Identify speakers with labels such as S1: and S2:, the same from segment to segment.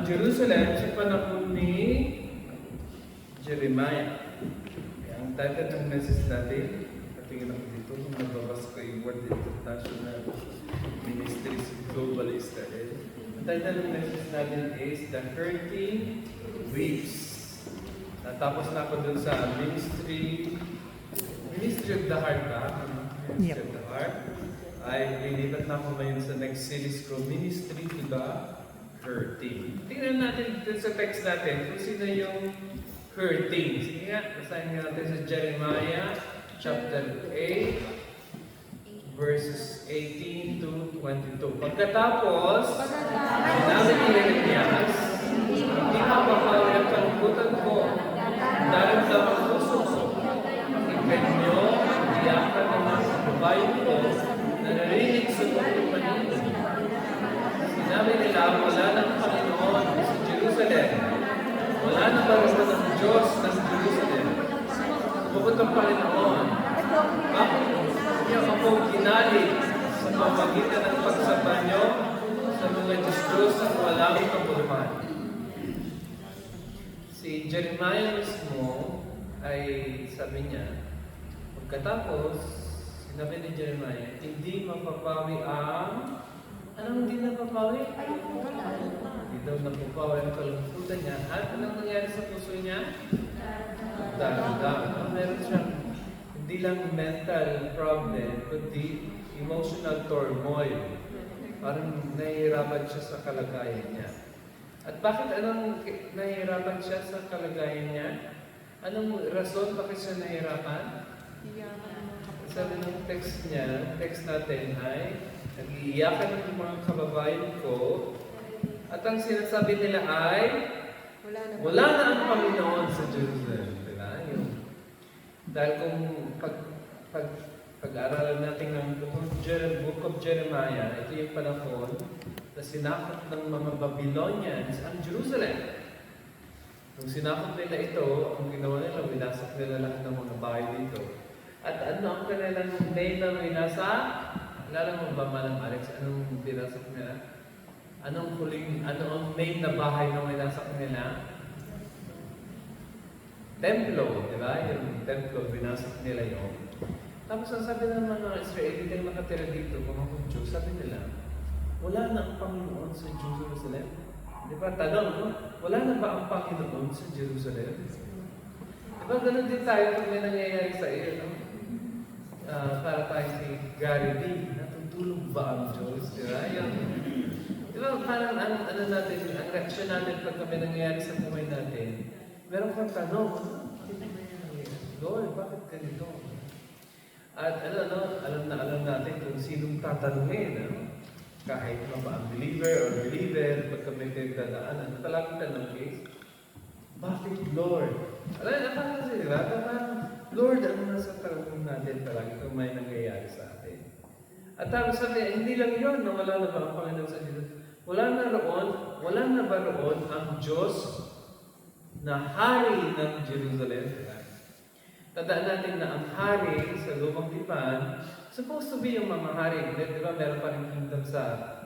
S1: Jerusalem sa panahon ni Jeremiah. Ang title ng message natin, patingin ako dito, kung nagbabasa ko yung World International Ministries Global Israel. Ang title ng message natin is The 30 Weeks. Natapos na ako dun sa Ministry of the Heart ba? Ministry of the Heart. Ay lilipat na ako ngayon sa next series ko, Ministry to the Hurting. Tingnan natin dun sa text natin kung sino yung hurting. Sige nga, basahin nga natin sa Jeremiah chapter 8 verses 18 to 22. Pagkatapos, sinabi ni Jeremias, hindi mapapawi ang kalungkutan ko. Daramdaman ko suso. Pakinggan niyo, iyakan ng mga kababayan ko na narinig sa kong paningin. Sinabi nila, wala ng Panginoon sa Jerusalem. Wala na barasan ng Diyos ng Jerusalem. Bukod ang Panginoon, bakit niyo ako ginalit sa pamagitan ng pagsamba niyo sa mga Diyos ang walang kabuluhan? Si Jeremiah mismo ay sabi niya, pagkatapos, sinabi ni Jeremiah, hindi mapapawi ang... Anong hindi napapawi? Hindi daw napapawi ang kalungkutan niya. At anong nangyari sa puso niya? Daramdaman. Meron siyang hindi lang mental problem, kundi emotional turmoil. Parang nahihirapan siya sa kalagayan niya. At bakit anong nahihirapan siya sa kalagayan niya? Anong rason bakit siya nahihirapan? Sabi ng text niya, text natin ay, nag-iiyakan ng mga kababayan ko, at ang sinasabi nila ay, wala na ang Panginoon sa Jerusalem. Diba? Dahil kung pag-aaralan natin ng Book of Jeremiah, ito yung panahon na sinakop ng mga Babylonians ang Jerusalem. Nung sinakop nila ito, ang ginawa nila, winasak nila lahat ng mga bahay dito. At ano ang kanilang name na winasak? Alala mo ba, Manang Alex, anong binasak nila? Ano ang name na bahay na winasak nila? Templo, di ba? Yung templo, binasak nila yun. Tapos ang sabi ng mga Israelite na nakatira dito, mga Hudyo, sabi nila, wala na ang Panginoon sa Jerusalem. Di ba? Tanong, no? Wala na ba ang Panginoon sa Jerusalem? Di ba? Ganun din tayo kung may nangyayari sa iyo, no? Para tayo si Gary D. Natutulog ba ang Diyos? Di ba? Di ba? Parang ano natin, ang reaksyon natin pag may nangyayari sa buhay natin, meron kang tanong, Lord, bakit ganito? At alam natin kung sinong tatanungin, kahit unbeliever or believer, pagka may pinagdadaanan, talagang tanong is, bakit Lord? Parang kasi, di ba? Lord, ano nasa tanong natin talaga kung may nangyayari sa atin? At tapos sabi, hindi lang yun, na wala na ba ang Panginoon sa Diyos? Wala na ba roon ang Diyos na hari ng Jerusalem? Tandaan natin na ang hari sa Lumang Tipan, supposed to be yung mga hari. Di ba meron pa rin kingdom sa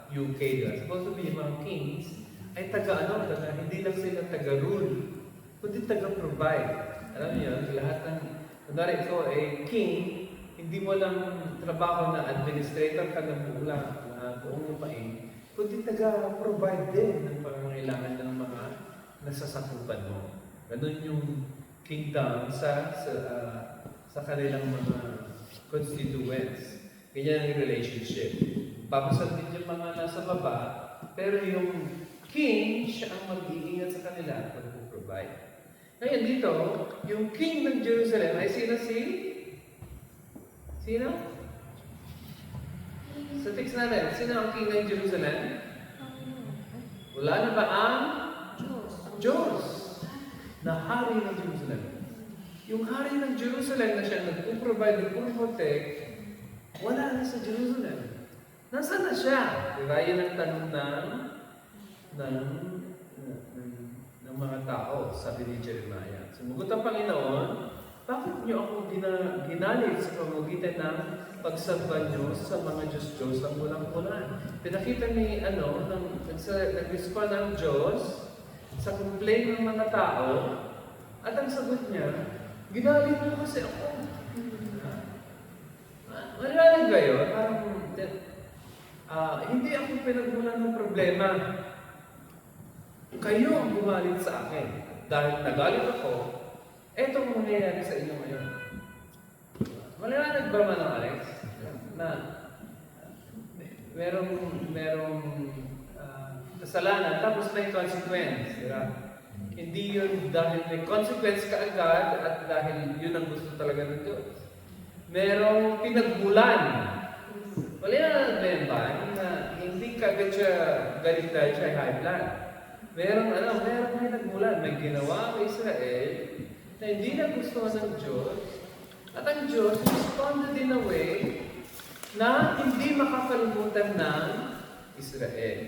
S1: UK, diba? Supposed to be yung mga kings, ay hindi lang sila taga-rule, kundi taga-provide. Alam niyo, lahat ng, kunwari ikaw ay king, hindi mo lang trabaho na administrator ka ng buong lupain, kundi taga-provide din ng pangangailangan ng mga nasasakupan mo. Ganun yung kingdom sa kanilang mga constituents. Ganyan ang relationship. Papasal din yung mga nasa baba, pero yung king, siya ang mag-iingat sa kanila at mag-provide. Ngayon dito, yung king ng Jerusalem ay sino Sino? Sa text natin, sino ang king ng Jerusalem? Wala na ba ang Diyos na hari ng Jerusalem? Yung hari ng Jerusalem na siya nag-provide, nag-protect, wala na sa Jerusalem. Nasaan na siya? Diba? Yan ang tanong ng mga tao, sabi ni Jeremiah. Sumugot ang Panginoon, bakit niyo ako ginalit sa pamamagitan ng pagsamba niyo sa mga Diyos ang walang-walang? Pinakita ni, nag-respond ang Diyos sa complaint ng mga tao, at ang sagot niya, ginalit mo kasi ako. Maliwanag ba yun? Parang, hindi ako pinagmulan ng problema. Kayo ang gumalit sa akin. Dahil nagalit ako, eto ang mangyayari sa inyo ngayon. Maliwanag ba man ang Alex? Na merong kasalanan, tapos may consequence. Diba? Hindi yun dahil may consequence ka agad at dahil yun ang gusto talaga ng Diyos. Merong pinagmulan. Maliwanag ba yun ba? Na hindi ka agad siya galit dahil siya high blood. Merong pinagmulan. May ginawa ang Israel na hindi na gusto ng Diyos. At ang Diyos responded in a way na hindi makakalimutan ng Israel.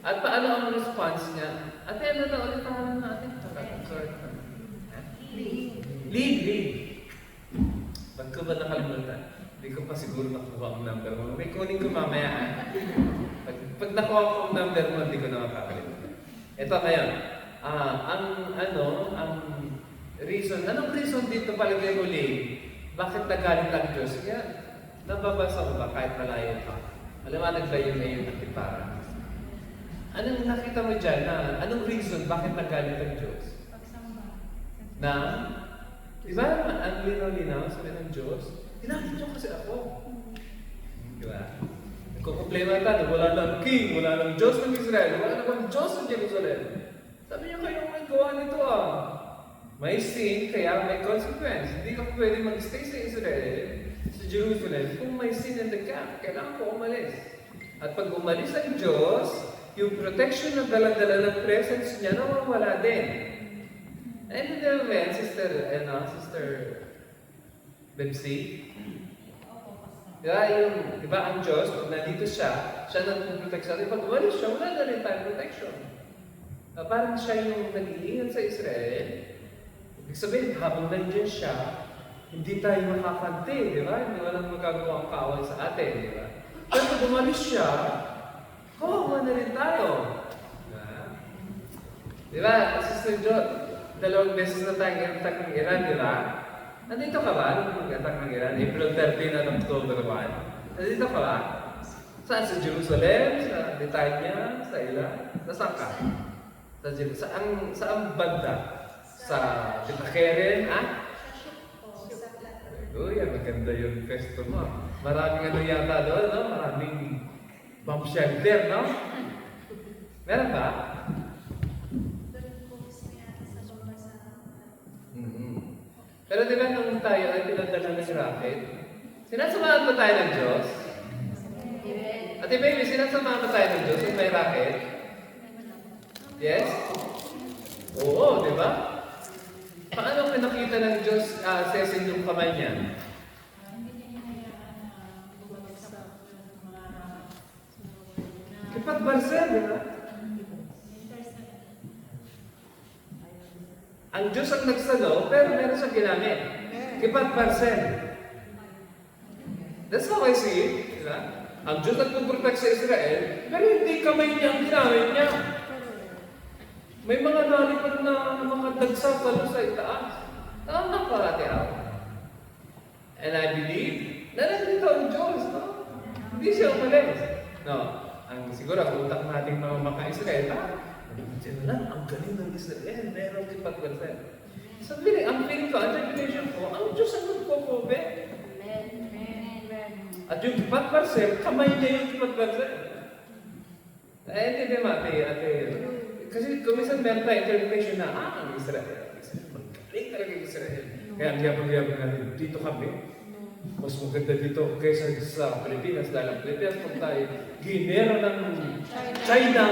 S1: At paano ang response niya? Ate, ano na ulit ang natin? Sorry. Lead. Ba't ko ba nakalimutan? Hindi ko pa siguro nakuha ang number mo. May kunin ko mamaya. Pag nakuha ko ang number mo, hindi ko na makakalimutan. Ito ngayon. Anong reason dito palagay ko, lead? Bakit nagalit ang Diyos? Kaya, nababasa ko ba kahit malayo pa? Maliwanag ba yun ngayon at ipara? Anong nakita mo dyan na, anong reason bakit nagalit ang Diyos? Na, di ba, ang linaw-linaw sabi ng Diyos, ginalit nyo kasi ako. Di ba? Nagkukomplema tayo, wala lang king, wala lang Diyos ng Israel, wala lang Diyos ng Jerusalem. Sabi niya, kayo may gawa nito May sin, kaya may consequence. Hindi ka pwede mag-stay sa Israel, sa Jerusalem, kung may sin in the camp. Kailangan ko umalis. At pag umalis ang Diyos, yung protection na dala-dala ng presence niya, nawawala din. Ano na ba, Sister Bebsi? Di ba ang Diyos, pag nandito siya nag-protect sa atin. Pag umalis siya, wala na rin tayong protection. Parang siya yung nag-iingat sa Israel. Ibig sabihin, habang nandiyan siya, hindi tayo makakante, di ba? Hindi walang magagawa ang kaaway sa atin, di ba? Pero pag umalis siya, kawawa na rin tayo. Di ba? Sister Jo, 2 beses na tayong i-attack ng Iran, di ba? Nandito ka ba? Nung mag-attack ng Iran? April 13 na ng October 1. Nandito ka ba? Saan? Sa Jerusalem? Sa Netanya? Sa Iran? Nasaan ka? Saan banda? Sa Titakeren, Uy, maganda yung festo mo. Maraming yata doon, no? Maraming bomb shelter, no? Meron ba? Pero di ba nung tayo ay pinadala ng rocket, sinasamahan ba tayo ng Diyos? Ate baby, sinasamahan ba tayo ng Diyos kung may rocket? Yes? Oo, di ba? Paano pinakita ng Diyos sesin yung kamay niya? Kipat Barcel, di ba? Ang Diyos ang nagsalo, pero meron siyang ginamit. Kipat Barcel. That's how I see it. Di ba? Ang Diyos nagpuprotect sa Israel, pero hindi kamay niya ang ginamit niya. May mga nalipad na mga dagsa pala sa itaas. Tama parati ako. And I believe na nandito ang Diyos, no? Hindi siya umalis. No. Siguro, ang utak nating mga maka-Israel, ang galing ng Israel, meron din pag-Barcel. Sabi ang feeling ko, ang reputation ko, ang Diyos ang nagpo-cover. At yung pag-Barcel, kamay niya yung pag-Barcel. Hindi ba, ate, kasi kumisan meron tayo interpretation na, ang Israel, magaling talaga yung Israel. Kaya ang yabang-yabang natin, dito kami, mas maganda dito kaysa sa Pilipinas. Dahil ang Pilipinas, pag tayo, ginera ng China,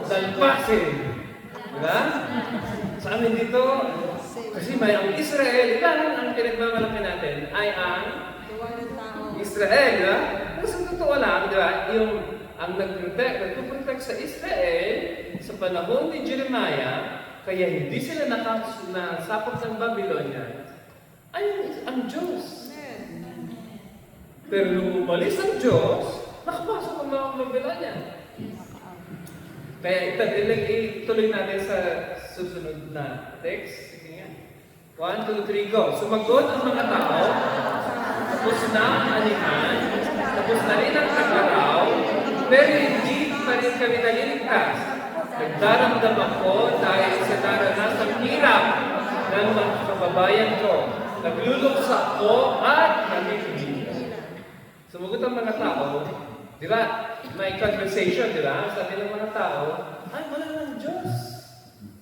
S1: salpasin. Diba? Sa amin dito, kasi may ang Israel, ilan ang pinagmamalaki natin ay ang Israel. Diba? Pero sa totoo lang, diba, ang nagprotect sa Israel sa panahon ni Jeremiah, kaya hindi sila nasakop ng Babylonia, ay ang Diyos. Pero nung umalis ang Diyos, nakapasok ang mga Babylonia. Kaya ituloy natin sa susunod na text. Sige nga. 1, 2, 3, go. Sumagot ang mga tao. Tapos na ang anihan. Tapos na rin ang tag-araw. Pero hindi pa rin kami naliligtas. Nagdaramdam ako dahil sa naranasang hirap ng mga kababayan ko. Nagluluksa ako at namimili. Sumagot ang mga tao. Di ba? May conversation, di ba? Sabi ng mga tao, ay, wala ng Diyos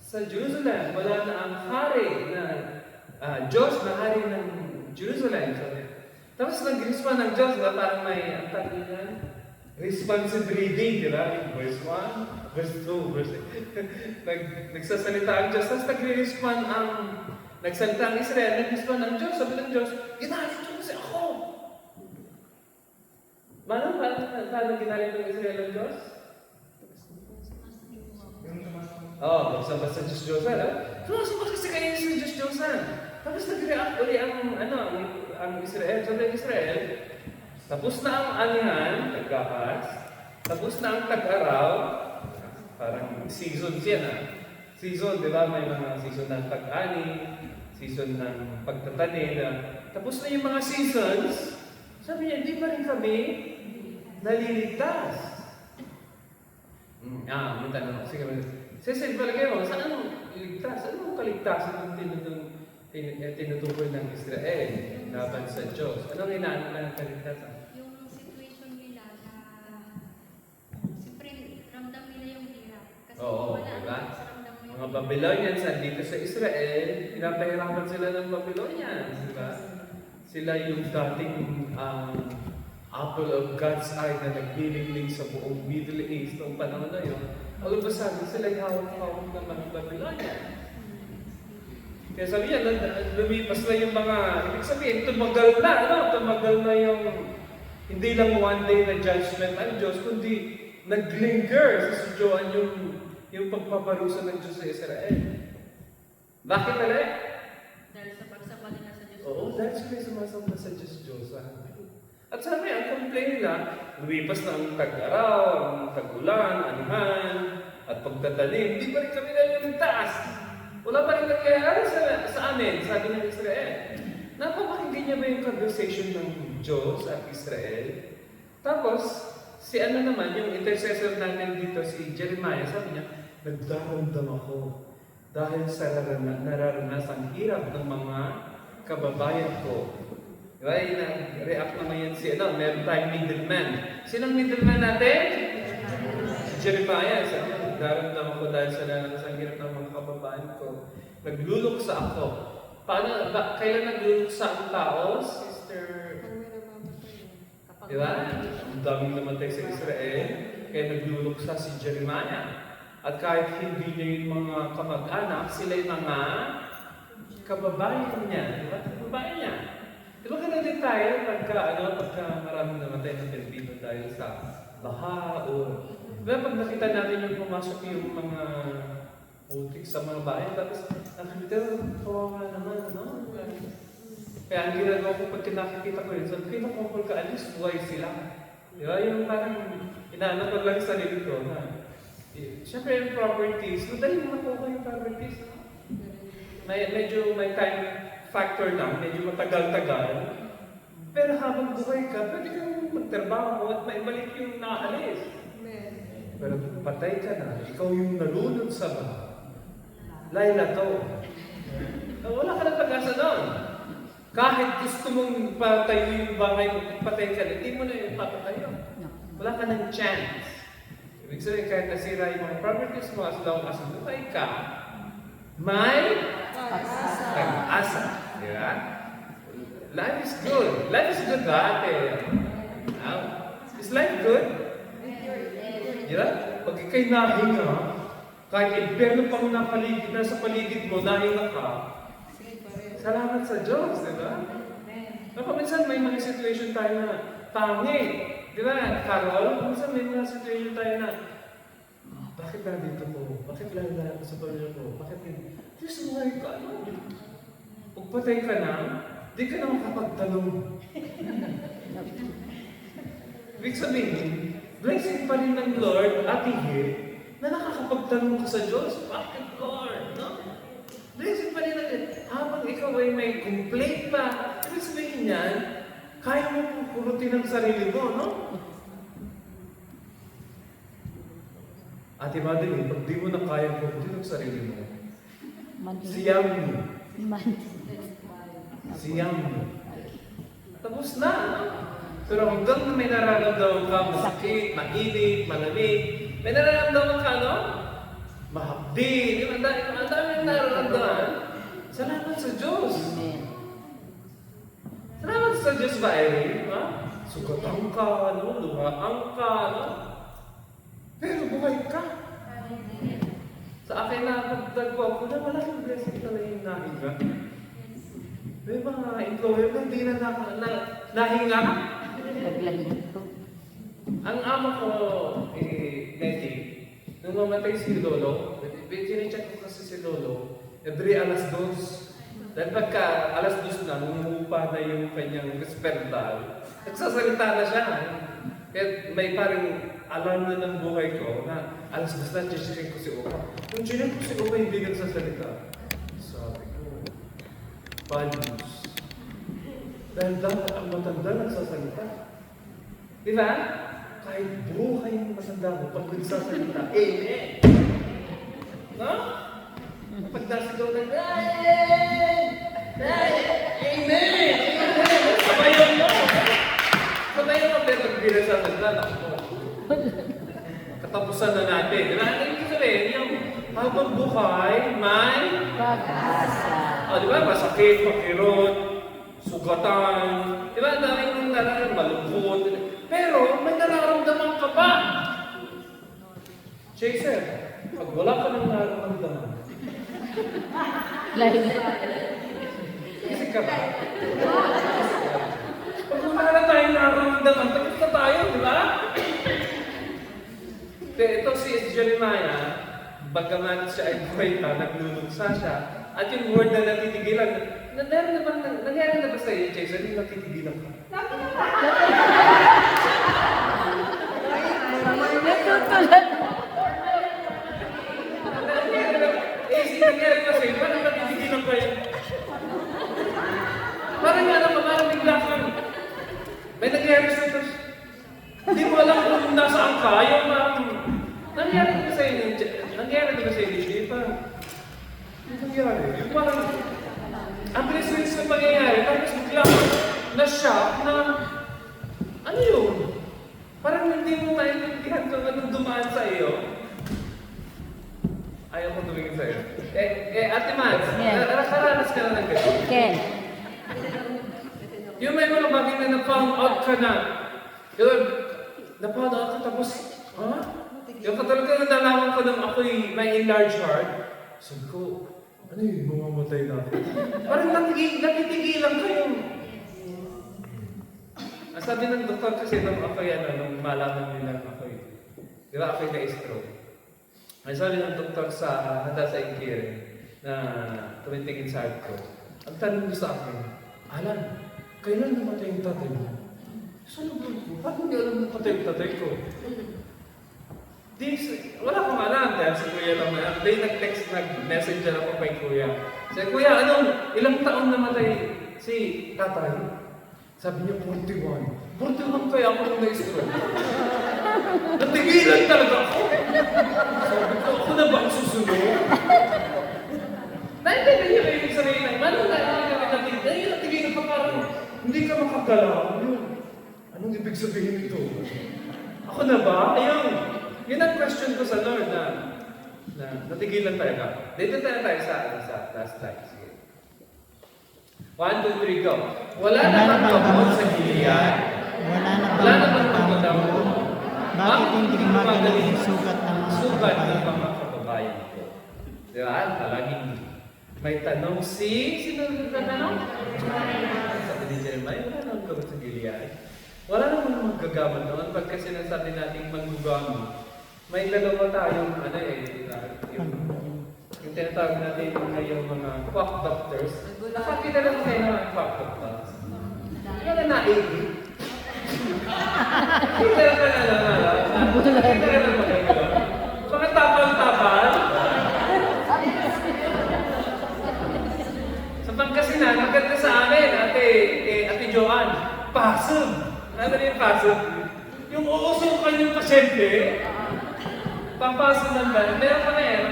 S1: sa Jerusalem. Wala na ang hari na Diyos na hari ng Jerusalem. Sabi. Tapos nag-respond ng Diyos, diba? Parang may, ang tawag yan, responsive reading, di ba? Verse 1, verse 2, verse 8. Nagsasalita ang Diyos, tapos nag-respond ang, nagsalita ang Israel, nag-respond ang Diyos, sabi ng Diyos, ginalit ko kasi ako. Paano ginalit ng Israel ang Diyos? Magsama sa Diyos-Diyosan, ha? Sumasama kasi kayo sa Diyos-Diyosan. Tapos nag-react uli ang Israel. Sabi ng Israel, tapos na ang anihan, nagkakas, tapos na ang tag-araw, parang seasons yan, ha? Season, di ba? May mga season ng tag-ani, season ng pagtatanim, tapos na yung mga seasons, sabi niya, hindi pa rin kami naliligtas. May tanong. Sige, Cecil, palagay mo, saan ang ligtas? Ano ang kaligtasan ng tinutukoy ng Israel laban sa Diyos? Anong inaano ng kaligtasan?
S2: Yung situation nila na siyempre ramdam nila yung hirap. Kasi
S1: Oo,
S2: wala
S1: diba?
S2: sa ramdam mo yung
S1: Mga Babylonians andito sa Israel, pinapahirapan sila ng Babylonians, di ba? Sila yung dating apple of God's eye na nagbilingling sa buong Middle East noong panahon na yun. All of a sudden, sila yung hawak-hawak ng mga Babylonian. Kaya sabi niya, lumipas na yung mga, ibig sabihin, tumagal na, tumagal na yung, hindi lang one day na judgment ang Diyos, kundi naglinger sa sudyoan yung pagpaparusa ng Diyos sa Israel. Bakit ulit?
S2: dahil sa pagsamba nila sa Diyos.
S1: Oo, dahil sila sumasamba sa Diyos. At sabi, ang complain nila, lumipas na ang tag-araw, ang tag-ulan, anihan, at pagtatanim, hindi pa rin kami naliligtas. Wala pa rin nangyayari sa amin, sabi ng Israel. Napapakinggan niya ba yung conversation ng Diyos at Israel? Tapos, si naman, yung intercessor natin dito, si Jeremiah, sabi niya, nagdaramdam ako dahil sa nararanasang hirap ng mga kababayan ko. Diba? Nag-react naman yan meron tayong middleman. Sinong middleman natin? Si Jeremiah. Sabi niya, nagdaramdam ako dahil sa nararanasang hirap ng mga kababayan ko. Nagluluksa ako. Kailan nagluluksa ang tao, Sister? Diba? Ang daming namatay sa Israel, kaya nagluluksa si Jeremiah. At kahit hindi niya yung mga kamag-anak, sila yung mga kababayan niya. Diba? Kababayan niya. Diba ganun din tayo pagka maraming namatay ng Pilipino dahil sa baha o... Diba pag nakita natin yung pumasok yung mga putik sa mga bahay, tapos nakikita, kawawa naman, no? Kaya ang ginagawa ko pag nakikita ko yun, sabi ko, kung kaalis, buhay sila. Diba? Yung parang inaano ko lang sa sarili ko, ha? Siyempre yung properties, madali mo nakuha yung properties. Medyo may time factor lang, medyo matagal-tagal. Pero habang buhay ka, pwede kang magtrabaho at maibalik yung naalis. Pero patay ka na, ikaw yung nalunod sa baha. Laila to. Wala ka na pag-asa doon. Kahit gusto mong patayo yung bahay mo, patay ka na, hindi mo na yung papatayo. Wala ka ng chance. Ibig sabihin, kahit nasira yung mga properties mo, as long as buhay ka, may pag-asa. Diba? Life is good. Life is good dati. Is life good? Diba? Pag ikay nahinga, kahit impyerno pang nasa paligid mo, nahinga ka, salamat sa Diyos, diba? Minsan may mga situation tayo na pangit. Di ba, Carol? Minsan may mga situation tayo na, bakit nandito ko? Bakit lala ako sa pamilya ko? Bakit yun? Diyos, buhay ka, ano? Pag patay ka na, di ka na makapagtanong. Ibig sabihin, blessing pa rin ng Lord at higit na nakakapagtanong ka sa Diyos. Bakit, Lord? No? Blessed pa rin natin. Habang ikaw ay may complaint pa, ibig sabihin niyan, kaya mo pupulutin ang sarili mo, no? Ate Madeline, pag di mo na kaya pupulutin ang sarili mo, siyam mo. Siyam mo. Tapos na, no? Pero hanggang na may nararamdaman ka, masakit, mainit, malamig, may nararamdaman ka, no? Mahapdi, ang dami nararamdaman. Salamat sa Diyos. Salamat sa Diyos ba, Erin? Ha? Sugatan ka, no? Luhaan ka, no? Pero buhay ka. Sa akin na pagdagwa ko na malaking blessing talaga yung nahinga. May mga employer na hindi na nahinga. Ang ama ko, Nettie, nung mamatay si Lolo, chinecheck ko kasi si Lolo, every alas 2. Dahil pagka alas 2 na, numupa na yung kanyang sperdal, nagsasalita na siya. Kaya may parang alarm na ng buhay ko na alas 2 na, chinecheck ko si Opa. Kung chinecheck ko si Opa, hindi nagsasalita. Sabi ko, values. Dahil dapat ang matanda nagsasalita. Di ba? Kahit buhay ng matanda mo, pag nagsasalita, amen! No? Pag nasigaw na, amen! Amen! Sabayan mo! Sabayan mo, pero pag hindi nagsasalita, ako. Katapusan na natin. Di ba? Ano yung sabihin? Yung habang buhay, may pag-asa. Di ba? Masakit, makirot, sugatan. Di ba? Ang daming nararamdaman, malungkot. Pero may nararamdaman ka pa. Chaser, pag wala ka nang nararamdaman, kasi ka ba? Pag wala na tayong nararamdaman, tapos na tayo, di ba? Ito si Jeremiah, bagaman siya ay buhay pa, naglulugsa siya, at yung word na natitigilan, nangyari na ba sa iyo, Jason, yung natitigilan ka? Nangyari ba sa iyo? Parang natitigilan kayo? Parang parang bigla kang, may nangyari sa ito. Hindi mo alam kung nasaan ka, yung nangyari ba sa iyo? Nangyari ba sa iyo? Parang, nangyari? Yung parang, ang bilis-bilis na pangyayari, tapos bigla na-shock na, ano yun? Parang hindi mo maintindihan kung anong dumaan sa iyo. Ayaw ko tumingin sa iyo. Ate Mads, nakaranas ka na ng ganyan?
S3: Ken.
S1: Yung may mga bagay na na-found out ka na. Yun, na-found out ka tapos, ha? Yung katulad ka na nalaman ko nang ako'y may enlarged heart. Sabi ko, ano yun, mamamatay na ako. Parang natitigilan kayo. Ang sabi ng doktor kasi nung ako'y nung malaman nila ako'y, di ba ako'y na-stroke. Ang sabi ng doktor sa Hadassah Inquiry na tumitingin sa heart ko, ang tanong niya sa akin, Alan, kailan namatay yung tatay mo? Saan ba ko? Ba't hindi alam namatay yung tatay ko? Wala akong alam dahil si Kuya lang na. They nag-text, nag-messenger ako kay Kuya. Sabi, Kuya, ilang taon namatay si tatay? Sabi niya, 41. 41 kaya ako nung na-stroke. Natigilan talaga ako. Sabi ko, ako na ba ang susunod? Naintindihan niyo kayo yung sarili ng manong natigilan ka parang hindi ka makagalaw. Anong ibig sabihin nito? Ako na ba? Ayun. Yun ang question ko sa Lord na natigilan talaga. Dito tayo sa last slide. Sige. 1, 2, 3, go. Wala namang gamot sa Gilead. Wala namang magdamot.
S3: Bakit hindi magaling ang sugat ng
S1: mga kababayan ko? Di ba? Palaging may tanong sino na tanong? Sabi ni Jeremiah, wala namang gamot sa Gilead. Wala namang magagamot naman pagka sinasabi natin maggugamot. May dalawa tayong yung tinatawag natin ngayong mga quack doctors. Nakakita lang kayo ng quack doctors. Yung na naibig. Kita ka na lang. Kita ka na lang. Mga tapa tapal-tapal. Sa Pangasinan, maganda sa amin, Ate Joanne, pasok. Ano na yung pasok? Yung uusukan yung pasyente, papasok ng ba? Meron pa na yan.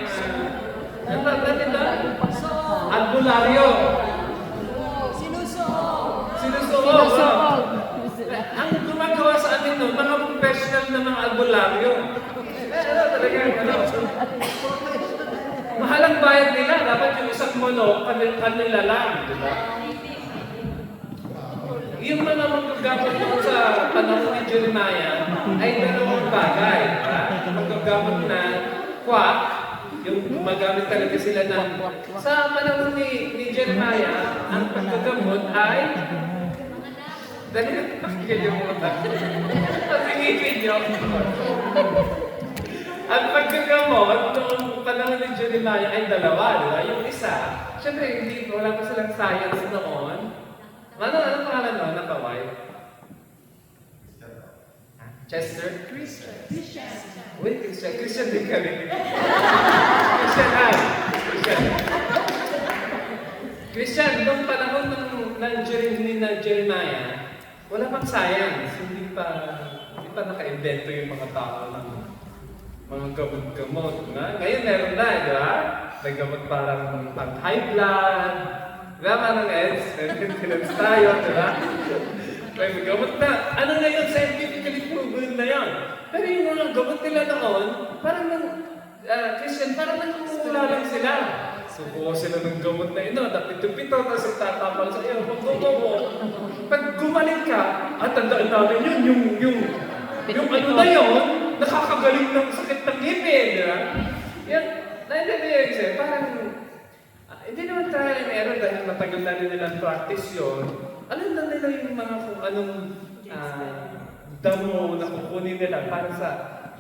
S1: Ano ba natin ba? Albularyo. Sinusuog. Ang gumagawa sa amin nun, mga professional na mga albularyo. Ano talaga, ano? Mahalang bayad nila, dapat yung isang mono, kanila lang, di ba? Yung mga magagamot mo sa panahon ni Jeremiah ay dalawang bagay. Magagamot na quack, yung gumagamit talaga sila ng... Sa panahon ni Jeremiah, ang paggagamot ay... Dali na pakinggan yung mga. Pakinggan nyo. Ang paggagamot noong panahon ni Jeremiah ay dalawa, di ba? Yung isa, syempre hindi, wala pa silang science noon. Ano pangalan mo? Napaway? Chester? Christian. Wait, Christian. Christian din kami. Christian, noong panahon ng Jeremiah, wala pang science. Hindi pa naka-invento yung mga tao ng mga gamot-gamot. Ngayon meron na, di ba? May gamot parang pang-high blood. Diba, parang tinans tayo, diba? May gamot na, ano na yun, scientifically proven na yun. Pero yung mga gamot nila noon, parang Christian, parang nagkumula lang sila. Sukuha sila ng gamot na ino, pito-pito, tapos tatapal sa iyo, pag gumaling ka, at tandaan namin yun, yung ano na yun, nakakagaling ng sakit ng ngipin, diba? Yan, naintindihan siya, parang, hindi naman trial and error dahil matagal na rin nilang practice yun. Alam na nila yung mga kung anong damo na kukunin nila para sa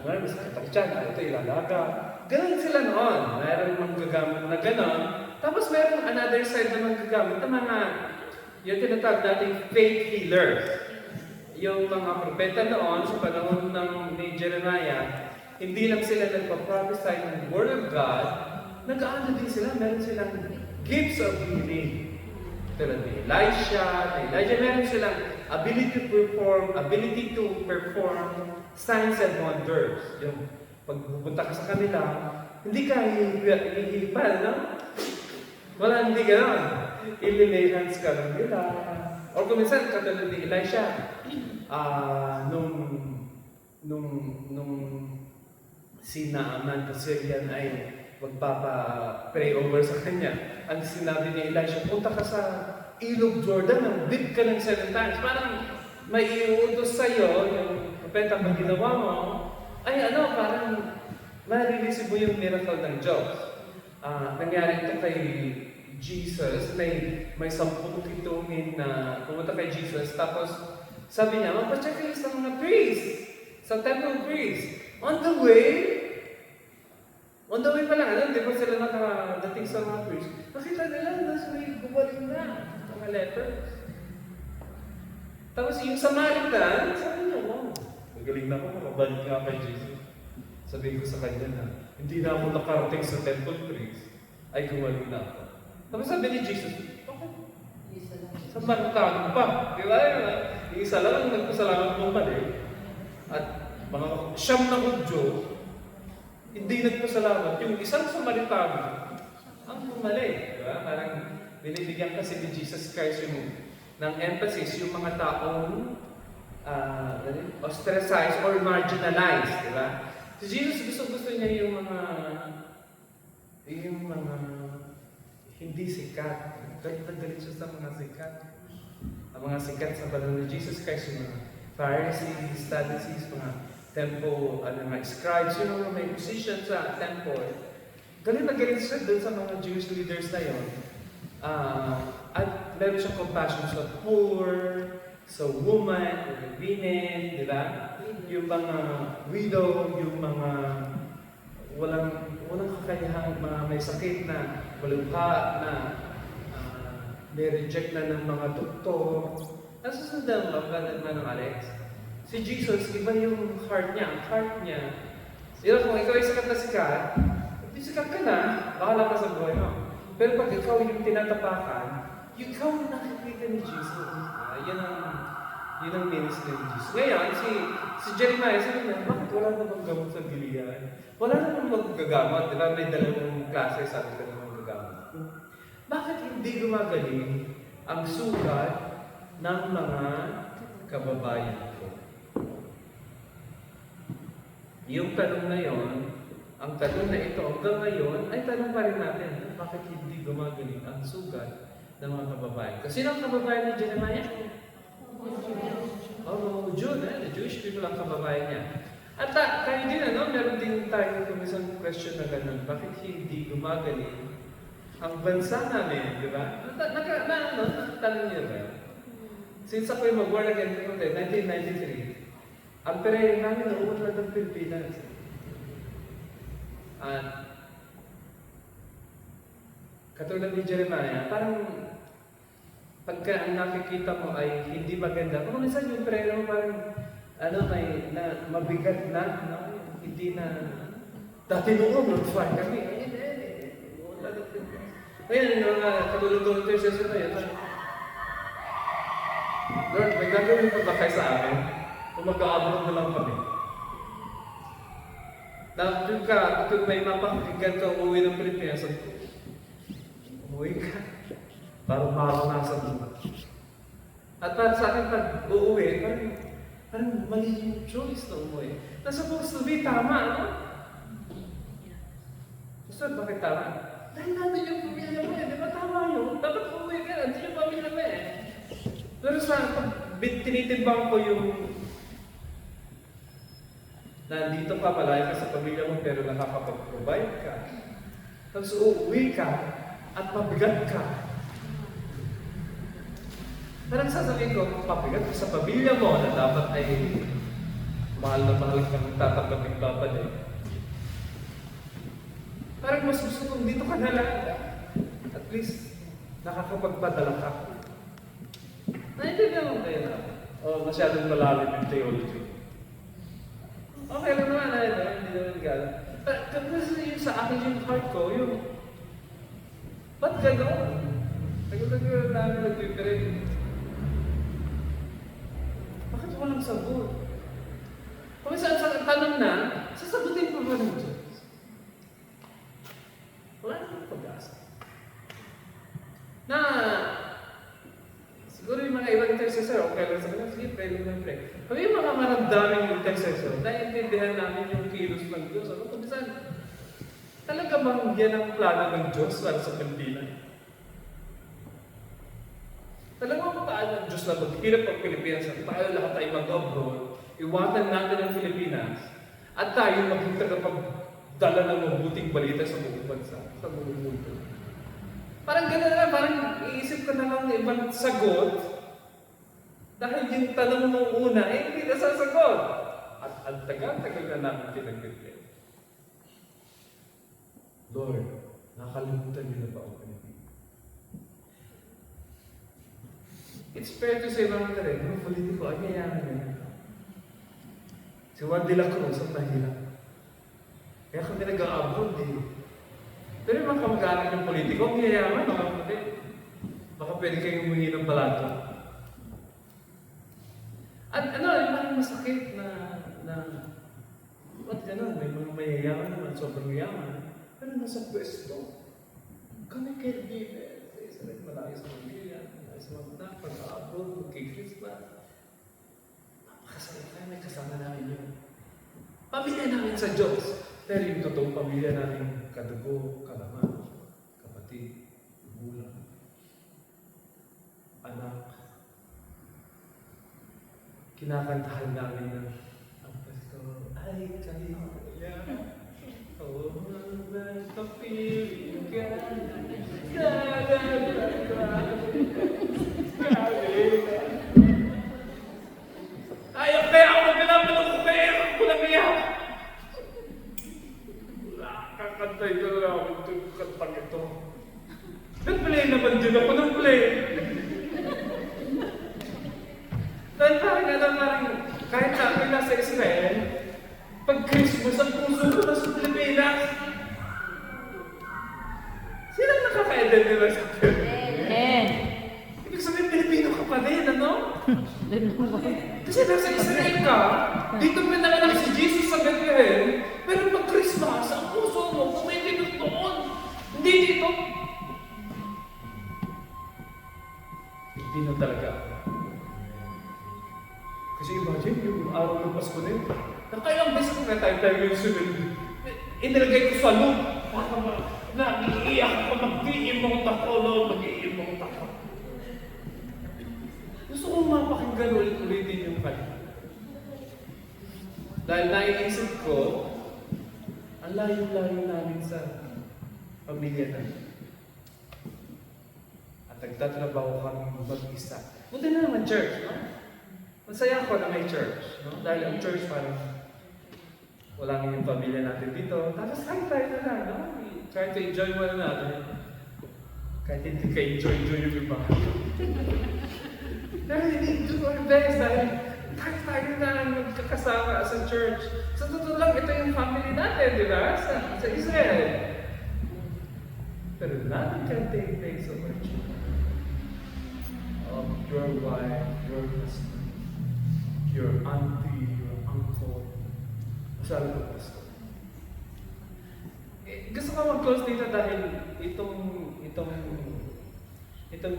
S1: may sakit ang tiyan, ito ilalaga. Ganon sila noon. Mayroon manggagamit na ganon. Tapos mayroon another side na manggagamit na mga yung tinatawag nating faith healers. Yung mga propeta noon sa panahon ni Jeremiah, hindi lang sila nagpa-prophesy ng Word of God, nag-aano din sila, meron silang gifts of healing. Tulad ni Elijah, meron silang ability to perform signs and wonders. Yung pag pupunta ka sa kanila, hindi ka hihipan, no? Wala, hindi gano'n. I-lay hands ka lang nila. O kung minsan, katulad ni Elijah, nung si Naaman, Syrian ay magpapa-pray over sa kanya. Ang sinabi ni Elisha, punta ka sa Ilog Jordan, dip ka ng 7 times. Parang may iuutos sa'yo, yung propeta pag ginawa mo, ay parang ma-release mo yung miracle ng Diyos. Nangyari ito kay Jesus, may 10 kituhin na pumunta kay Jesus, tapos sabi niya, magpa-check kayo sa mga priest, sa temple priest. On the way pa lang, di ba sila nakadating sa mga priest? Nakita nila, nasa may gumaling na, mga lepers. Tapos yung Samaritan, sabi niya, wow, magaling na ako, makabalik nga kay Jesus. Sabihin ko sa kanya na, hindi na ako nakarating sa temple priest, ay gumaling na ako. Tapos sabi ni Jesus, okay, Samaritan pa, di ba? Yung isa lang ang nagpasalamat mong mali, at mga siyam na Hudyo, hindi nagpasalamat. Yung isang Samaritano, ang bumalik. Diba? Parang binibigyan kasi ni Jesus Christ ng emphasis yung mga taong ostracized or marginalized. Diba? Si Jesus gusto niya yung mga hindi sikat. Galit siya sa mga sikat. Ang mga sikat sa panahon ni Jesus Christ, yung mga Pharisees, Sadducees, mga temple, mga scribes, may position sa temple. Galing na galing siya doon sa mga Jewish leaders na yun. At meron siyang compassion sa poor, sa woman, or women, di ba? Yung mga widow, yung mga walang kakayahang mga may sakit na malubha, na may reject na ng mga doktor. Nasusundan ba ng Alex? Si Jesus, iba yung heart niya. Ang heart niya, Yun, kung ikaw ay sikat, di sikat ka na, bahala ka sa buhay mo. Pero pag ikaw yung tinatapakan, ikaw ang nakikita ni Jesus. Yun ang ministry ni Jesus. Ngayon, si Jeremiah, sabi niya, bakit wala namang gamot sa Gilead? Wala namang magagamot. Diba? May dalawang klase, sabi ka namang gagamot. Bakit hindi gumagaling ang sugat ng mga kababayan ko? Yung tanong na yon, ang tanong na ito hanggang ngayon, ay tanong pa rin natin, bakit hindi gumagaling ang sugat ng mga kababayan? Kasi sino ang kababayan ni Jeremiah? Jude, the Jewish people ang kababayan niya. At tayo din, meron din tayo isang question na gano'n, bakit hindi gumagaling ang bansa namin, di ba? Tanong niyo ba? Since ako'y mag-born again, 1993, ang pere namin nauunlad ng Pilipinas. At katulad ni Jeremiah, parang pagka ang nakikita mo ay hindi maganda, kung minsan yung preno parang mabigat na, hindi na, dati noon, mag-fight kami. Ngayon, yung katulad ng intercessor na yun, Lord, may gagawin pa ba kayo sa amin? Kung mag-aabot na lang kami. Kung may mapakinggan ka umuwi ng Pilipinas, umuwi ka. Para maranasan mo. At para sa akin, pag uuwi, parang mali yung choice na umuwi. Na supposed to be tama, no? Gusto, bakit tama? Dahil natin yung pamilya mo, di ba tama yun? Dapat umuwi ka, hindi yung pamilya mo eh. Pero pag tinitimbang ko yung nandito ka, malayo ka sa pamilya mo, pero nakakapag-provide ka. Tapos uuwi ka at mabigat ka. Parang sasabihin ko, pabigat ka sa pamilya mo na dapat ay mahal na mahal kang tatanggap ng babad eh. Parang mas gusto kong dito ka na lang. At least, nakakapagpadala ka. Naintindihan mo kayo na? O masyadong malalim yung theology. Okay lang naman, hindi naman gano'n. Kasi yung sa akin yung heart ko, yung, ba't gano'n? Tagal-tagal namin nag-preparate. Bakit walang sagot? Kung saan sa tanong na, sasagutin pa ba ng Diyos? Wala namang pag-asa. Na, siguro yung mga ibang intercessor, okay lang sa kanila, sige, pray lang. Kami yung mga maramdaming intercessor, naiintindihan namin yung kilos ng Diyos. Kung saan, talaga bang yan ang plano ng Diyos para sa Pilipinas? Talagang paano ang Diyos na maghirap ang Pilipinas at tayo lahat ay mag-abroad, iwanan natin ang Pilipinas, at tayo maging tagapagdala ng mabuting balita sa buong bansa, sa buong mundo. Parang gano'n na, parang iisip ko na lang ibang sagot, dahil yung tanong mong una, hindi na sasagot. At ang tagal-tagal na namin pinagpipil. Lord, nakalimutan niyo na ba ang Pilipinas? It's fair to say mga kare, mga politiko, ay mayaman niya. Si Juan de la Cruz, ang mahirap. Kaya kami nag-a-abroad eh. Pero yung mga kamag-anak ng politiko, ang mayaman, mga kapatid. Baka pwede kayong humingi ng balato. At yung mga masakit na ba't gano'n? May mga mayayaman naman, sobrang yaman. Pero nasa pwesto. Kami kaibigan. Sa isa rin malayo sa pamilya. Sa mga pag-aabot, kay-Christmas. Napakasaya tayo, may kasama namin yun. Pamilya namin sa Diyos. Pero yung totoong pamilya namin, kadugo, kalaman, kapatid, gulang, anak. Kinakantahan namin ng ang Pasko ay kalimuya. Oh, mga kapiling ka. Ayaw kaya ako pinapalong ko kaya ako lang iyak. Kakantay ko lang ako itong kantang ito. Nag-play naman din ako ng play. Dahil parang kahit na ako nasa Israel, Pag Christmas, ang puso ko na sa Pilipinas. Sinang nakaka-identify sa akin? Ibig sabihin, Pilipino ka pa din, ano? Kasi nasa Israel ka, dito pinanganak si Jesus sa Bethlehem, pero pag Christmas, ang puso mo, kumikilos doon. Hindi dito. Pilipino talaga. Kasi imagine, yung araw ng Pasko na yun, nakailang beses na tayo yung sunod. Inilagay ko sa loop. Nag-iiyak ako, mag-iimong ako, mag-iimong ako. Gusto kong mapakinggan ulit-ulitin yung kanta. Dahil naiisip ko, ang layo-layo namin sa pamilya namin. At nagtatrabaho kami mag-isa. Buti na naman church, no? Masaya ako na may church, no? Dahil ang church parang wala nga yung pamilya natin dito. Tapos tayo na lang, no? We try to enjoy one another. Kahit hindi ka-enjoy yung iba. Pero hindi do our best dahil tayo na lang magkakasama sa church. Sa totoo lang, ito yung family natin, di ba? Sa Israel. Pero nothing can take place over church. Of your wife, your husband, your auntie, your uncle. Masyado ko gusto. Gusto ko mag-close dito dahil itong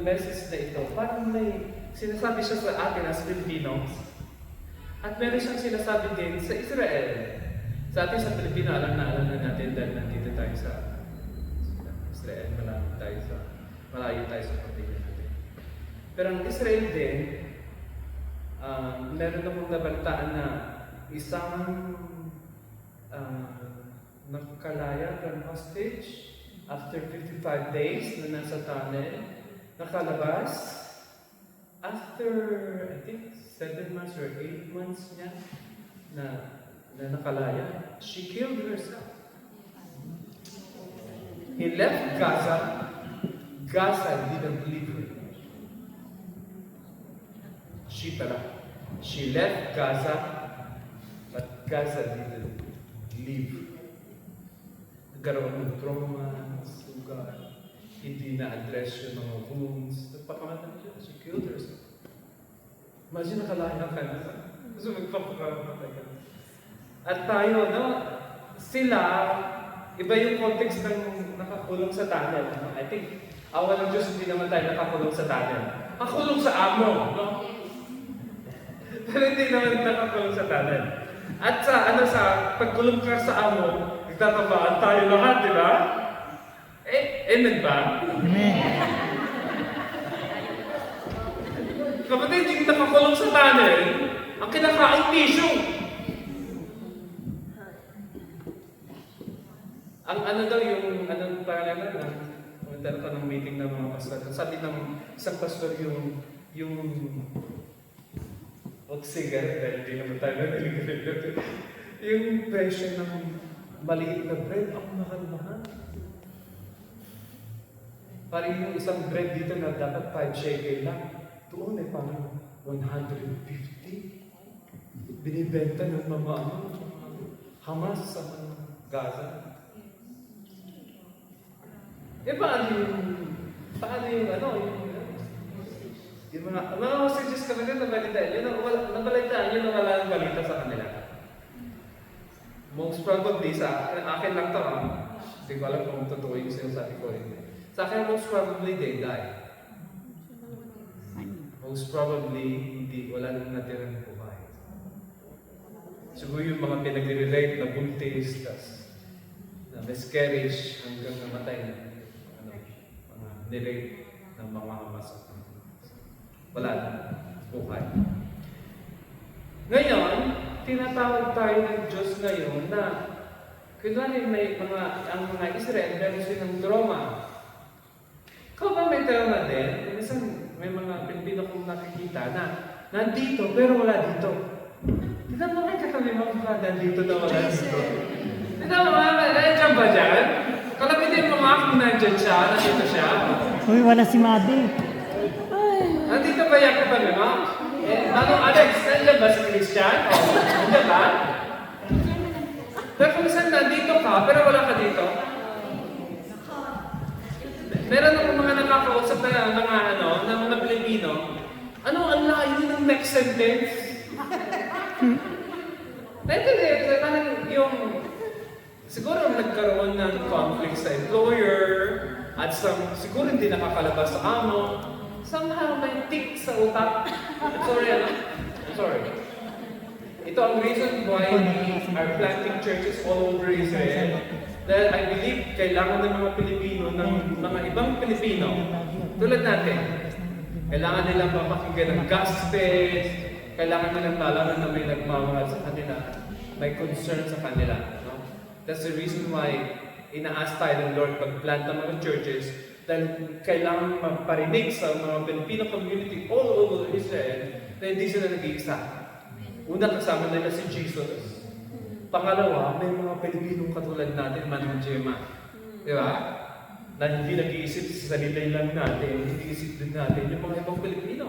S1: message na ito, parang may sinasabi siya sa atin as Filipinos. At meron siyang sinasabi din sa Israel. Sa atin sa Pilipino, alam na natin dahil nandito tayo sa Israel, malayo tayo sa pamilya natin. Pero ang Israel din, meron akong nabalitaan na isang nakalaya from hostage after 55 days na nasa tunnel, nakalabas after, I think, 7 months or 8 months niya na nakalaya. She killed herself. He left Gaza. Gaza didn't leave her. She left Gaza, but Gaza didn't leave her. Nagkaroon ng trauma, sugat, hindi na-address yung mga wounds. Nagpakamatay siya. She killed herself. Imagine nakalaya ka na. Gusto magpapakamatay ka na. At tayo, no? Sila, iba yung context ng nakakulong sa tunnel. No? I think, awa ng Diyos, hindi naman tayo nakakulong sa tunnel. Nakakulong sa amo, no? Pero hindi naman nakakulong sa tunnel. At sa pagkulong ka sa amo, nagtatabaan tayo lahat, di ba? Amen ba?
S3: Amen.
S1: Kapatid, hindi nakakulong sa tunnel, ang kinakain tissue. Ang ano daw yung, anong pangalan na, pumunta ko ng meeting ng mga pastor. Sabi ng isang pastor yung cigarette, dahil hindi naman tayo naliligay. Yung presyo ng maliit na bread, ang mahal-mahal. Parang yung isang bread dito na dapat 5 shekel lang. Doon ay parang 150. Binibenta ng mga Hamas sa mga Gaza. Paano yung mga messages kami rin nabalitaan, yun ang wala ng balita sa kanila. Most probably sa akin lang to, hindi ko alam kung totoo yung sinasabi ko. Sa akin, most probably they die. Most probably, wala nang natirang buhay. Siguro yung mga pinag-relate na buntis, na miscarriage hanggang namatay na mga nirate ng mga Hamas. Wala na buhay. Ngayon, tinatawag tayo ng Diyos ngayon na kunwari ang mga Israel, meron silang trauma. Ikaw ba may trauma din? Minsan, may mga Pilipino kong nakikita na nandito pero wala dito. Tignan mo may katabi mo ka nandito na wala dito. Tignan mo nandiyan ba dyan? Kalabitin mo kung nandyan siya, nandito siya.
S3: Uy, wala si Madi.
S1: Nandito ba yung katabi mo? Alex, nandiyan ba si Christian? Nandiyan ba? Pero kung saan nandito ka, pero wala ka dito. Meron akong mga nakakausap na mga Pilipino. Ano ang layo ng next sentence? Naintindihan, parang yung siguro nagkaroon ng conflict sa employer at siguro hindi nakakalabas sa amo. Somehow may tick sa utak. I'm sorry. Ito ang reason why we are planting churches all over Israel. Dahil I believe kailangan ng mga Pilipino, ng mga ibang Pilipino, tulad natin, kailangan nilang mapakinggan ng gospel, kailangan nilang malaman na may nagmamahal sa kanila, may concern sa kanila. No? That's the reason why ina-ask tayo ng Lord pag-plant ng mga churches, dahil kailangan maparinig sa mga Filipino community all over Israel na hindi sila nag-iisa. Una, kasama nila si Jesus. Pangalawa, may mga Pilipinong katulad natin, Manong Gemma. Di ba? Na hindi nag-iisip sa sarili lang natin, hindi isip din natin yung mga ibang Pilipino.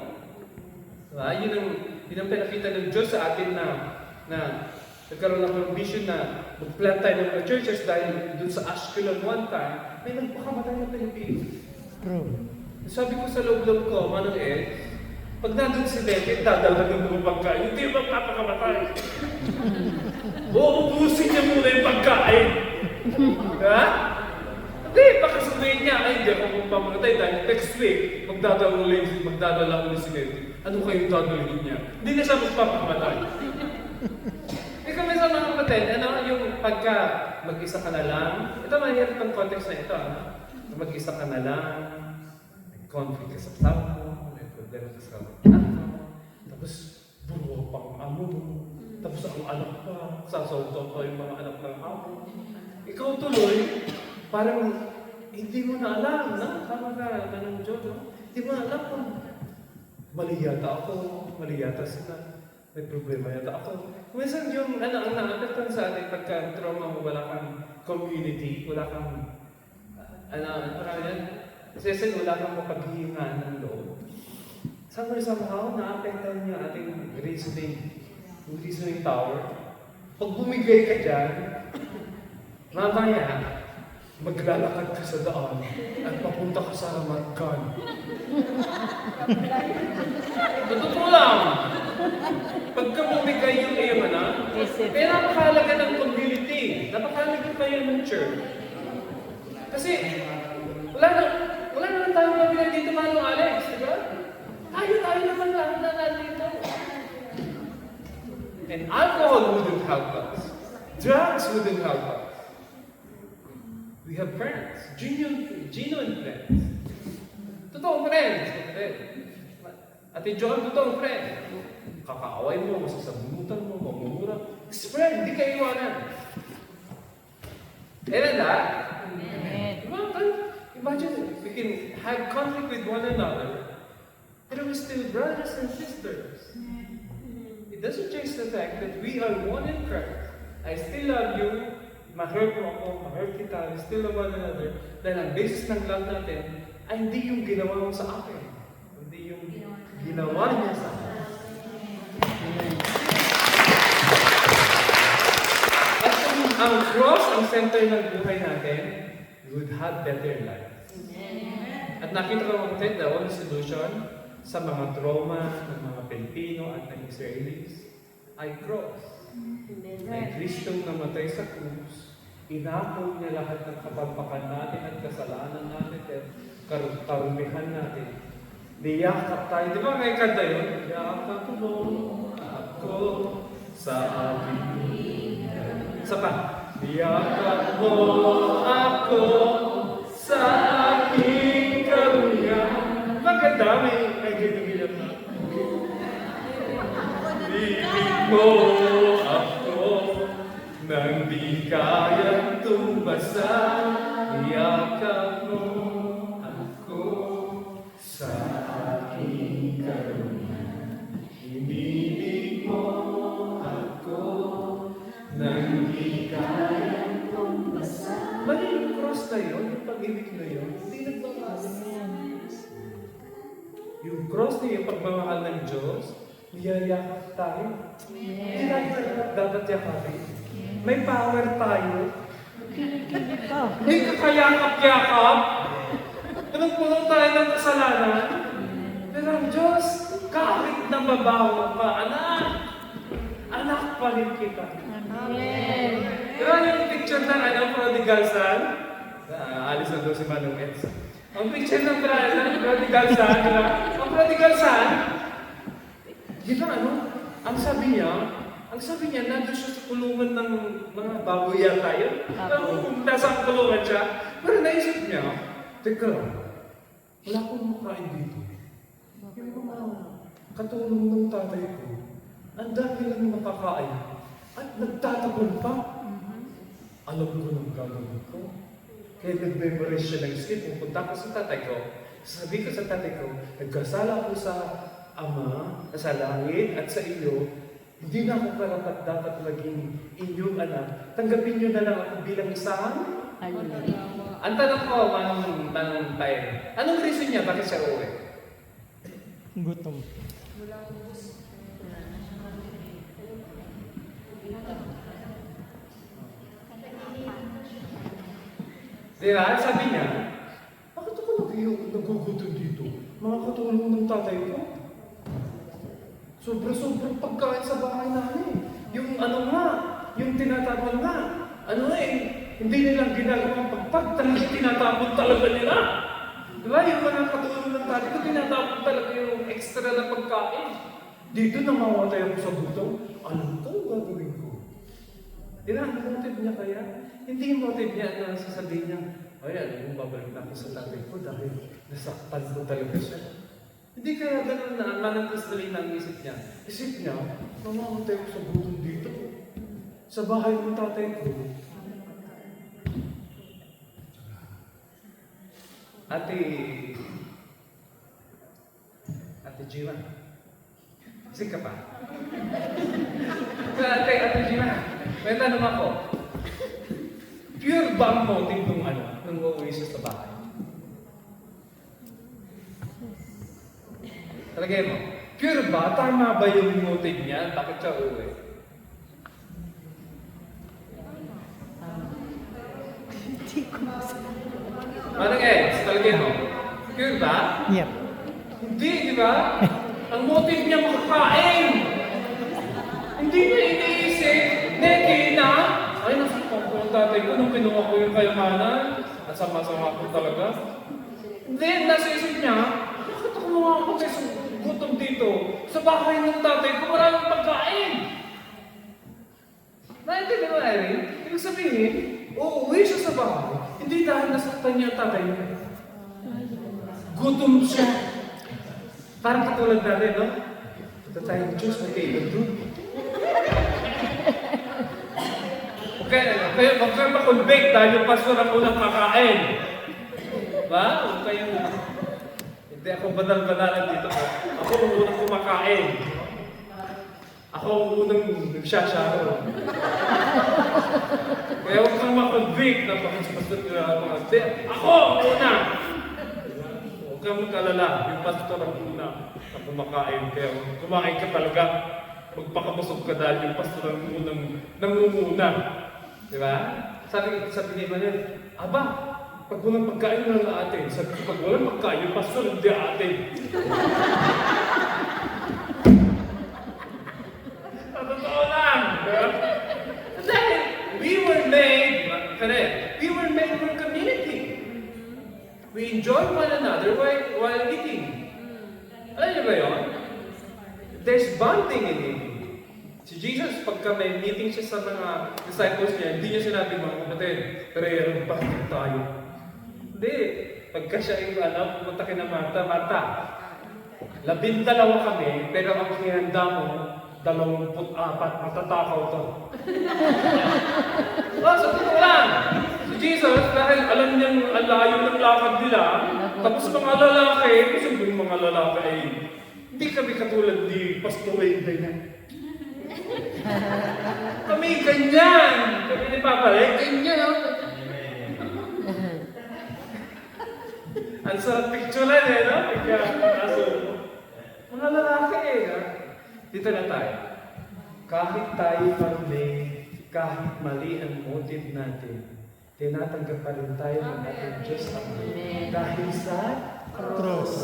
S1: Diba? Yun ang pinakita ng Diyos sa atin na nagkaroon ng vision na mag-plant tayo ng mga churches dahil dun sa Ashkelon one time, may nagpakamatay ng Pilipino.
S3: True.
S1: Sabi ko sa loob-loob ko, Manong Ed, pag nandun si David, dadalhan ng mga pagkain, hindi magpapakamatay. Uubusin niya muna yung pagkain. Diba? Hindi, pakasabihin niya, ay, hindi ako magpapakamatay dahil next week, magdadala ulit si David. Ano kayong dadalhin niya? Hindi na siya magpapakamatay. Ikaw may sa mga kapatid, yung pagka mag-isa ka na lang, ito mahirap ang context na ito, mag-isa ka na lang, may conflict ka sa tao mo, may problema ka sa anak mo, tapos buo pang amo mo, tapos ang anak pa, sasawto ko yung mga anak ng amo. Ikaw tuloy, parang hindi mo na alam, tama ka, Manong Joe, hindi mo na alam kung mali yata ako, mali yata sila, may problema yata ako. Minsan yung ang naapektan sa atin pagka trauma mo, wala kang community, wala kang parang yan, kasi wala kang mapaghihingaan ng loob. Somehow, naapektan niya ating reasoning power. Pag bumigay ka dyan, mamaya, maglalakad ka sa daan at papunta ka sa Ramadhan. Totoo lang. Pagka bumigay yung iyong kaya napakahalaga ng community. Napakahalaga kayo ng church. Kasi, wala naman tayo mabigay dito, Manong Alex, di ba? Tayo naman lahat na nandito. And alcohol wouldn't help us. Drugs wouldn't help us. We have friends, genuine friends. Totoong friends. Ate John, totoong friend. Kakaaway mo, masasabunutan mo, mamumura. It's friend, hindi ka iwanan. Amen that? Amen. Imagine, we can have conflict with one another, but we're still brothers and sisters. It doesn't change the fact that we are one in Christ. I still love you. Ma-hurt mo ako, ma-hurt kita, we still love one another. Dahil ang basis ng love natin ay hindi yung ginawa mo sa akin. Hindi yung ginawa niya sa akin. At kung ang cross ang center ng buhay natin, we would have better lives. At nakita ko natin the only solution sa mga trauma ng mga Pilipino at ng Israelis ay cross. Ay Kristong namatay sa krus, inako niya lahat ng kapagpakan natin at kasalanan natin at karumihan natin. Niyakap tayo. Di ba may kanta yun? Yakap mo ako sa aking isa pa. Niyakap mo ako sa aking karumihan. Maganda, may ginagilap na. Ibig mo ako nang di kayang tumbasa. Iyakap mo ako sa aking karumihan. Ibig mo ako nang di kayang tumbasa. Mali yung cross na yun, yung pag-ibig na yun, hindi nagbabago. Yung cross na yung pagmamahal ng Diyos, niyayakap tayo. Hindi natin dapat yakapin. May power tayo.
S3: Kilig ka.
S1: Hindi ka kayakap-yakap. Punong-puno tayo ng kasalanan. Pero ang Diyos, kahit nababaho pa, anak pa rin kita.
S3: Amen.
S1: Diba yung picture ng prodigal son? Alis na doon si Manong Eds. Ang picture ng prodigal son, diba? Ang prodigal son, di ba ang sabi niya, nandun siya sa kulungan ng mga baboy yata yun. Kung nasa kulungan siya. Pero naisip niya, teka, wala akong makain dito. Yung mga katulong ng tatay ko, ang dami lang nakakain. At nagtatapon pa. Alam ko nang gagawin ko. Kaya nag-memorize siya ng script. Pupunta ko sa tatay ko. Sabi ko sa tatay ko, nagkasala ko sa Ama, sa langit at sa iyo. Hindi na ako karapat dapat maging inyong anak. Tanggapin niyo na lang ako bilang isang. Ang tanong ko, tanong tayo. Anong reason niya? Bakit siya uwi?
S3: Gutom.
S1: Diba? Sabi niya, bakit ako nagugutom dito? Mga katulong ng tatay ko. Sobrang pagkain sa bahay namin. Yung yung tinatapon nga. Hindi nilang ginagawang pagpag, talagang tinatapon talaga nila. Diba? Yung mga katulong ng tatay ko, tinatapon talaga yung extra na pagkain. Dito namamatay ako sa gutom. Alam ko ang gagawin ko. Diba? Ang motive niya kaya? Hindi yung motive niya na sasabihin niya, ayan, babalik na ako sa tatay ko dahil nasaktan ko talaga siya. Hindi kaya ganun na managdasdali ng isip niya. Isip niya, mamamatay ko sa gutom dito. Sa bahay ng tatay ko. Ate Gina. Sing ka pa? Ate Gina, may tanong ako. Pure ba ang motive nung uuwi siya sa bahay? Talagay mo, pure ba? Tama ba yung motive niya? Bakit siya uuwi? Manang Eds, talagay mo, pure ba?
S3: Yep.
S1: Hindi, di ba? Ang motive niya makakain. Hindi niya iniisip, Neki na, ay nasakpan ko ang tatay ko nung kinuha ko yung kayamanan. At sama-sama ko talaga. Then, nasa isip niya, bakit ako mamamatay sa gutom dito? Sa bahay ng tatay ko, maraming pagkain. Naintindihan mo, Irene? Ibig sabihin, uuwi siya sa bahay, hindi dahil nasaktan niya ang tatay niya. Gutom siya. Parang katulad natin, no? Ito tayong Diyos, magkailan doon. Kaya huwag kayo makonvict dahil yung pastor ang unang kakain. Diba? Huwag kayo hindi ako banal-banalan dito. Ako ang unang kumakain. Ako ang unang nagsasyaro. Kaya huwag kang makonvict na bakit si pastor hindi. Ako ang una! Huwag kang magkalala. Yung pastor ang una na kumakain. Kaya kumain ka talaga. Magpakabusog ka dahil yung pastor ang unang nangunguna. Diba? Sabi ni Manuel, aba, pag walang pagkain mo lang atin. Sabi ko, pag walang pagkain, yung pastor hindi atin. Totoo lang. Diba? Dahil we were made for community. We enjoy one another while eating. Alam niyo ba yun? There's bonding in eating. Si Jesus, pagka may meeting siya sa mga disciples niya, hindi niya sinabi, mga kapatid, prayer pa tayo. Hindi. Pagka siya yung pumunta kina Marta, 12 kami, pero ang hinanda mo, 24, matatakaw to. Sa totoo lang. Si Jesus, dahil alam niyang ang layo ng lakad nila, tapos mga lalaki, kasi yung mga lalaki ay, hindi kami katulad ni Pastor Wayne na. Kami ganyan! Kami ni Papa Ray, ganyan! Ang sarap picturean no? Mga lalaki Dito na tayo. Kahit tayo marunong kahit mali ang motive natin, tinatanggap pa rin tayo ng ating Diyos Ama. Dahil sa
S3: Cross.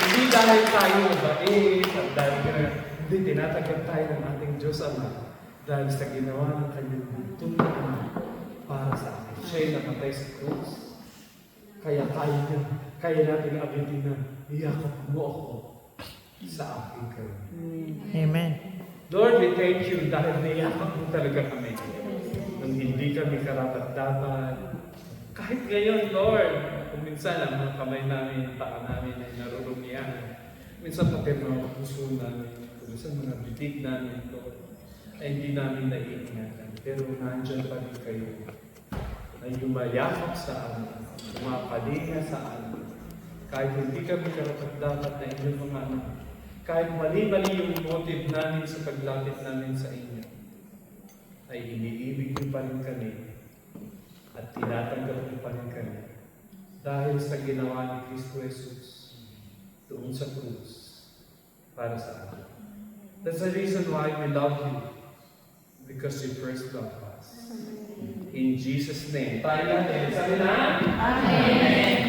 S1: hindi dahil tayo mabait, hindi tinatanggap tayo ng ating Diyos Ama dahil sa ginawa ng kanyang bugtong na Ama para sa atin. Siya'y namatay sa krus. Kaya kaya natin abitin na iyakap mo ako sa aking kayo.
S3: Amen.
S1: Lord, we thank you dahil niyakap mo talaga kami. Nung hindi kami karapat-dapat. Kahit ngayon, Lord, kung minsan ang mga kamay namin, paa namin ay narurumihan. Minsan pati mga puso namin, kung minsan mga bibig namin, Lord, ay hindi namin naiingatan. Pero nandiyan pa rin kayo na yumayakap sa amin, umapalinga sa amin. Kahit hindi kami karapat-dapat na inyong mga anak, kahit mali-mali yung motive namin sa paglapit namin sa inyo, ay iniibig niyo pa rin kami at tinatanggap niyo pa rin kami dahil sa ginawa ni Kristo Jesus doon sa krus para sa atin. That's the reason why we love you, because you first loved us. In Jesus' name. Tayo natin. Sabi na. Amen.